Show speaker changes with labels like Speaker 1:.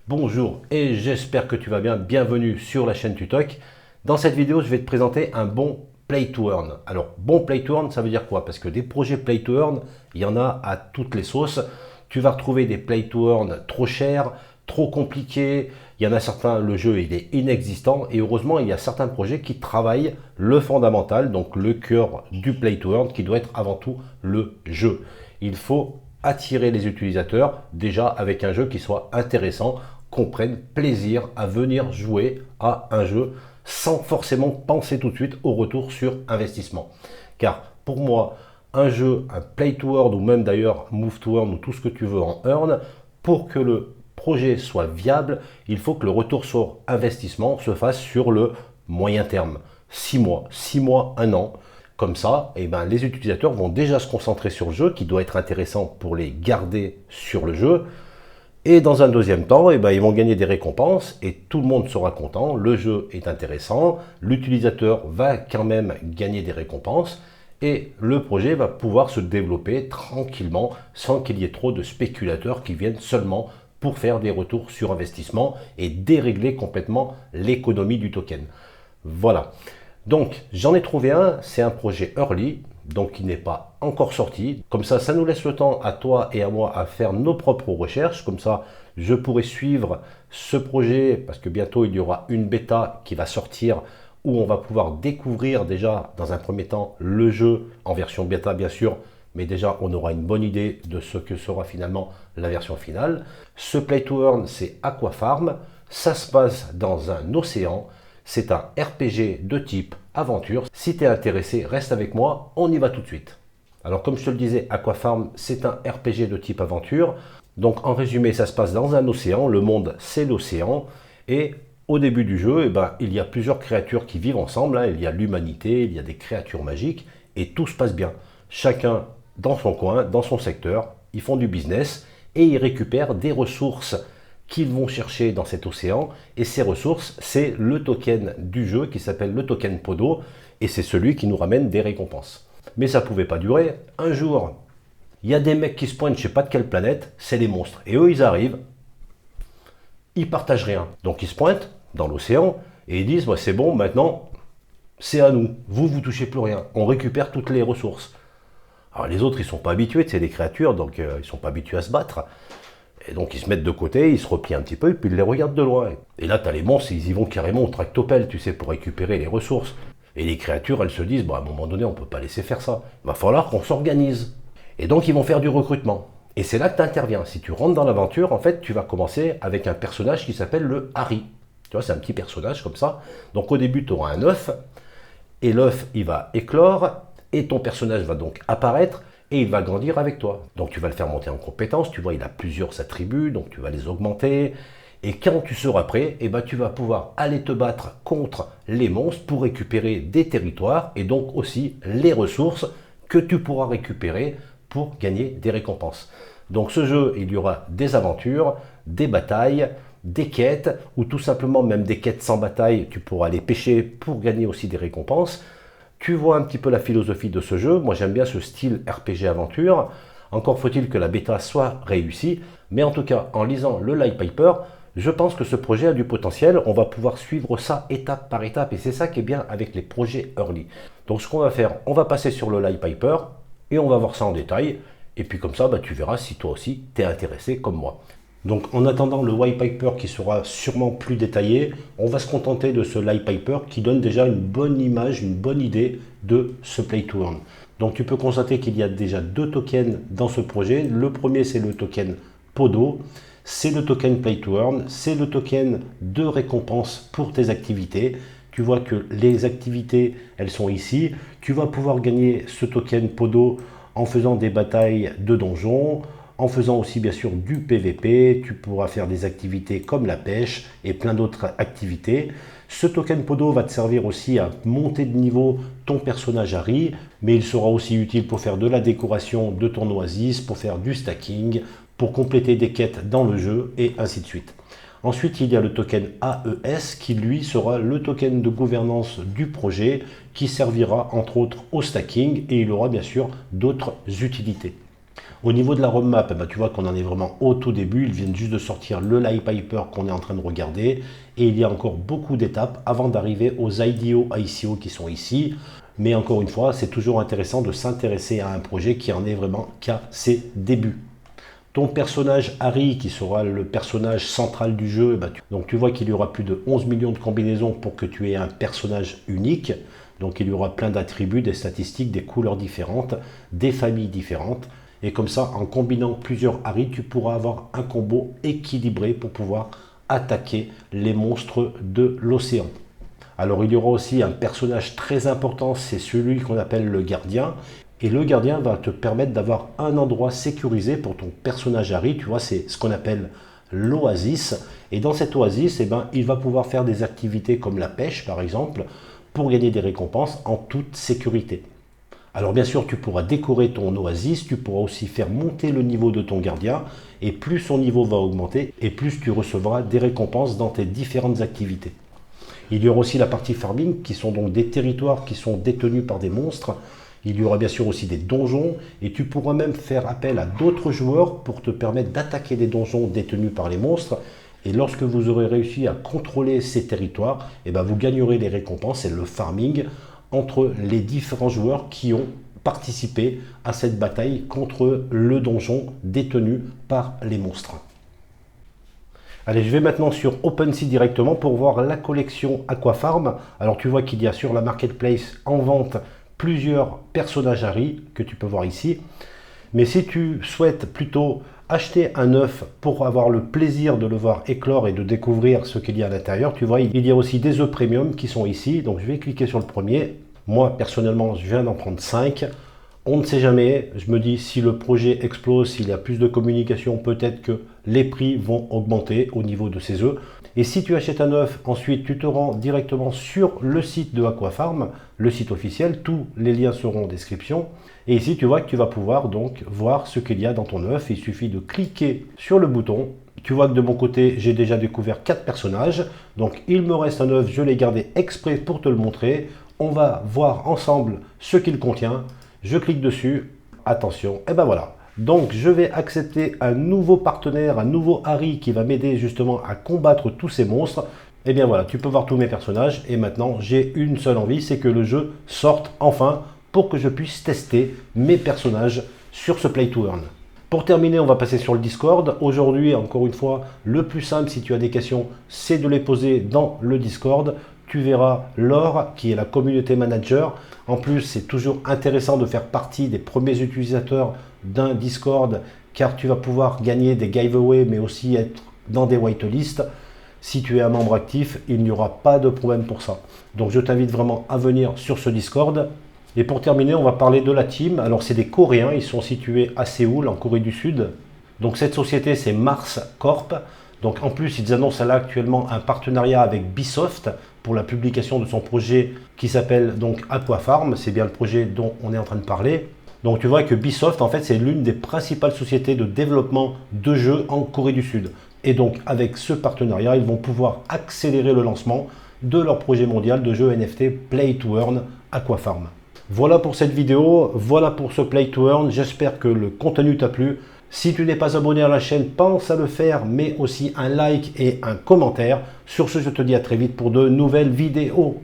Speaker 1: Bonjour et j'espère que tu vas bien. Bienvenue sur la chaîne Tutoc. Dans cette vidéo, je vais te présenter un bon Play to Earn. Alors, bon Play to Earn, ça veut dire quoi? Parce que des projets Play to Earn, il y en a à toutes les sauces. Tu vas retrouver des Play to Earn trop chers, trop compliqués. Il y en a certains, le jeu il est inexistant. Et heureusement, il y a certains projets qui travaillent le fondamental, donc le cœur du Play to Earn, qui doit être avant tout le jeu. Il faut attirer les utilisateurs déjà avec un jeu qui soit intéressant, qu'on prenne plaisir à venir jouer à un jeu sans forcément penser tout de suite au retour sur investissement. Car pour moi, un jeu, un Play to Earn ou même d'ailleurs Move to Earn ou tout ce que tu veux en Earn, pour que le projet soit viable, il faut que le retour sur investissement se fasse sur le moyen terme. 6 mois, 1 an. Comme ça, les utilisateurs vont déjà se concentrer sur le jeu qui doit être intéressant pour les garder sur le jeu. Et dans un deuxième temps, ils vont gagner des récompenses et tout le monde sera content. Le jeu est intéressant, l'utilisateur va quand même gagner des récompenses et le projet va pouvoir se développer tranquillement sans qu'il y ait trop de spéculateurs qui viennent seulement pour faire des retours sur investissement et dérégler complètement l'économie du token. Voilà. Donc, j'en ai trouvé un, c'est un projet early, donc il n'est pas encore sorti. Comme ça nous laisse le temps à toi et à moi à faire nos propres recherches. Comme ça, je pourrai suivre ce projet parce que bientôt il y aura une bêta qui va sortir où on va pouvoir découvrir déjà dans un premier temps le jeu en version bêta bien sûr, mais déjà on aura une bonne idée de ce que sera finalement la version finale. Ce Play to Earn, c'est Aquafarm, ça se passe dans un océan. C'est un RPG de type aventure. Si tu es intéressé, reste avec moi, on y va tout de suite. Alors comme je te le disais, Aquafarm, c'est un RPG de type aventure. Donc en résumé, ça se passe dans un océan, le monde c'est l'océan. Et au début du jeu, il y a plusieurs créatures qui vivent ensemble. Il y a l'humanité, il y a des créatures magiques et tout se passe bien. Chacun dans son coin, dans son secteur, ils font du business et ils récupèrent des ressources qu'ils vont chercher dans cet océan. Et ces ressources, c'est le token du jeu qui s'appelle le token Podo. Et c'est celui qui nous ramène des récompenses. Mais ça ne pouvait pas durer. Un jour, il y a des mecs qui se pointent, je ne sais pas de quelle planète, c'est les monstres. Et eux, ils arrivent, ils partagent rien. Donc ils se pointent dans l'océan et ils disent, c'est bon, maintenant, c'est à nous. Vous touchez plus rien. On récupère toutes les ressources. Alors les autres, ils ne sont pas habitués, c'est des créatures, donc ils ne sont pas habitués à se battre. Et donc ils se mettent de côté, ils se replient un petit peu et puis ils les regardent de loin. Et là tu as les monstres, ils y vont carrément au tractopelle, tu sais, pour récupérer les ressources. Et les créatures, elles se disent, à un moment donné, on ne peut pas laisser faire ça. Il va falloir qu'on s'organise. Et donc ils vont faire du recrutement. Et c'est là que tu interviens. Si tu rentres dans l'aventure, en fait, tu vas commencer avec un personnage qui s'appelle le Harry. Tu vois, c'est un petit personnage comme ça. Donc au début, tu auras un œuf. Et l'œuf, il va éclore. Et ton personnage va donc apparaître. Et il va grandir avec toi. Donc tu vas le faire monter en compétences, tu vois, il a plusieurs attributs, donc tu vas les augmenter. Et quand tu seras prêt, tu vas pouvoir aller te battre contre les monstres pour récupérer des territoires et donc aussi les ressources que tu pourras récupérer pour gagner des récompenses. Donc ce jeu, il y aura des aventures, des batailles, des quêtes, ou tout simplement même des quêtes sans bataille, tu pourras aller pêcher pour gagner aussi des récompenses. Tu vois un petit peu la philosophie de ce jeu. Moi, j'aime bien ce style RPG aventure. Encore faut-il que la bêta soit réussie. Mais en tout cas, en lisant le Light Paper, je pense que ce projet a du potentiel. On va pouvoir suivre ça étape par étape. Et c'est ça qui est bien avec les projets early. Donc, ce qu'on va faire, on va passer sur le Light Paper et on va voir ça en détail. Et puis comme ça, tu verras si toi aussi, tu es intéressé comme moi. Donc en attendant le white paper qui sera sûrement plus détaillé, on va se contenter de ce light paper qui donne déjà une bonne image, une bonne idée de ce Play to Earn. Donc tu peux constater qu'il y a déjà 2 tokens dans ce projet. Le premier c'est le token Podo, c'est le token Play to Earn, c'est le token de récompense pour tes activités. Tu vois que les activités, elles sont ici. Tu vas pouvoir gagner ce token Podo en faisant des batailles de donjons, en faisant aussi bien sûr du PVP, tu pourras faire des activités comme la pêche et plein d'autres activités. Ce token Podo va te servir aussi à monter de niveau ton personnage Harry, mais il sera aussi utile pour faire de la décoration de ton oasis, pour faire du stacking, pour compléter des quêtes dans le jeu et ainsi de suite. Ensuite, il y a le token AES qui lui sera le token de gouvernance du projet qui servira entre autres au stacking et il aura bien sûr d'autres utilités. Au niveau de la roadmap, tu vois qu'on en est vraiment au tout début. Ils viennent juste de sortir le Lightpiper qu'on est en train de regarder. Et il y a encore beaucoup d'étapes avant d'arriver aux IDO, ICO qui sont ici. Mais encore une fois, c'est toujours intéressant de s'intéresser à un projet qui en est vraiment qu'à ses débuts. Ton personnage Harry, qui sera le personnage central du jeu, donc tu vois qu'il y aura plus de 11 millions de combinaisons pour que tu aies un personnage unique. Donc il y aura plein d'attributs, des statistiques, des couleurs différentes, des familles différentes. Et comme ça, en combinant plusieurs Harry, tu pourras avoir un combo équilibré pour pouvoir attaquer les monstres de l'océan. Alors il y aura aussi un personnage très important, c'est celui qu'on appelle le gardien. Et le gardien va te permettre d'avoir un endroit sécurisé pour ton personnage Harry. Tu vois, c'est ce qu'on appelle l'oasis. Et dans cette oasis, il va pouvoir faire des activités comme la pêche, par exemple, pour gagner des récompenses en toute sécurité. Alors bien sûr, tu pourras décorer ton oasis, tu pourras aussi faire monter le niveau de ton gardien, et plus son niveau va augmenter, et plus tu recevras des récompenses dans tes différentes activités. Il y aura aussi la partie farming, qui sont donc des territoires qui sont détenus par des monstres. Il y aura bien sûr aussi des donjons, et tu pourras même faire appel à d'autres joueurs pour te permettre d'attaquer des donjons détenus par les monstres. Et lorsque vous aurez réussi à contrôler ces territoires, vous gagnerez les récompenses et le farming entre les différents joueurs qui ont participé à cette bataille contre le donjon détenu par les monstres. Allez, je vais maintenant sur OpenSea directement pour voir la collection Aquafarm. Alors tu vois qu'il y a sur la marketplace en vente plusieurs personnages Harry que tu peux voir ici. Mais si tu souhaites plutôt acheter un œuf pour avoir le plaisir de le voir éclore et de découvrir ce qu'il y a à l'intérieur, tu vois, il y a aussi des œufs premium qui sont ici. Donc je vais cliquer sur le premier. Moi, personnellement, je viens d'en prendre 5. On ne sait jamais. Je me dis, si le projet explose, s'il y a plus de communication, peut-être que les prix vont augmenter au niveau de ces œufs. Et si tu achètes un œuf, ensuite, tu te rends directement sur le site de Aquafarm, le site officiel. Tous les liens seront en description. Et ici, tu vois que tu vas pouvoir donc voir ce qu'il y a dans ton œuf. Il suffit de cliquer sur le bouton. Tu vois que de mon côté, j'ai déjà découvert 4 personnages. Donc, il me reste un œuf. Je l'ai gardé exprès pour te le montrer. On va voir ensemble ce qu'il contient. Je clique dessus. Attention. Et voilà. Donc, je vais accepter un nouveau partenaire, un nouveau Harry qui va m'aider justement à combattre tous ces monstres. Et bien voilà, tu peux voir tous mes personnages. Et maintenant, j'ai une seule envie, c'est que le jeu sorte enfin pour que je puisse tester mes personnages sur ce Play to Earn. Pour terminer, on va passer sur le Discord. Aujourd'hui, encore une fois, le plus simple si tu as des questions, c'est de les poser dans le Discord. Tu verras Laure, qui est la communauté manager. En plus, c'est toujours intéressant de faire partie des premiers utilisateurs d'un Discord, car tu vas pouvoir gagner des giveaways, mais aussi être dans des whitelists. Si tu es un membre actif, il n'y aura pas de problème pour ça. Donc, je t'invite vraiment à venir sur ce Discord. Et pour terminer, on va parler de la team. Alors, c'est des Coréens. Ils sont situés à Séoul, en Corée du Sud. Donc, cette société, c'est Mars Corp. Donc, en plus, ils annoncent là actuellement un partenariat avec Bsoft pour la publication de son projet qui s'appelle donc Aquafarm. C'est bien le projet dont on est en train de parler. Donc, tu vois que Bsoft, en fait, c'est l'une des principales sociétés de développement de jeux en Corée du Sud. Et donc, avec ce partenariat, ils vont pouvoir accélérer le lancement de leur projet mondial de jeu NFT Play to Earn Aquafarm. Voilà pour cette vidéo, voilà pour ce Play to Earn. J'espère que le contenu t'a plu. Si tu n'es pas abonné à la chaîne, pense à le faire, mais aussi un like et un commentaire. Sur ce, je te dis à très vite pour de nouvelles vidéos.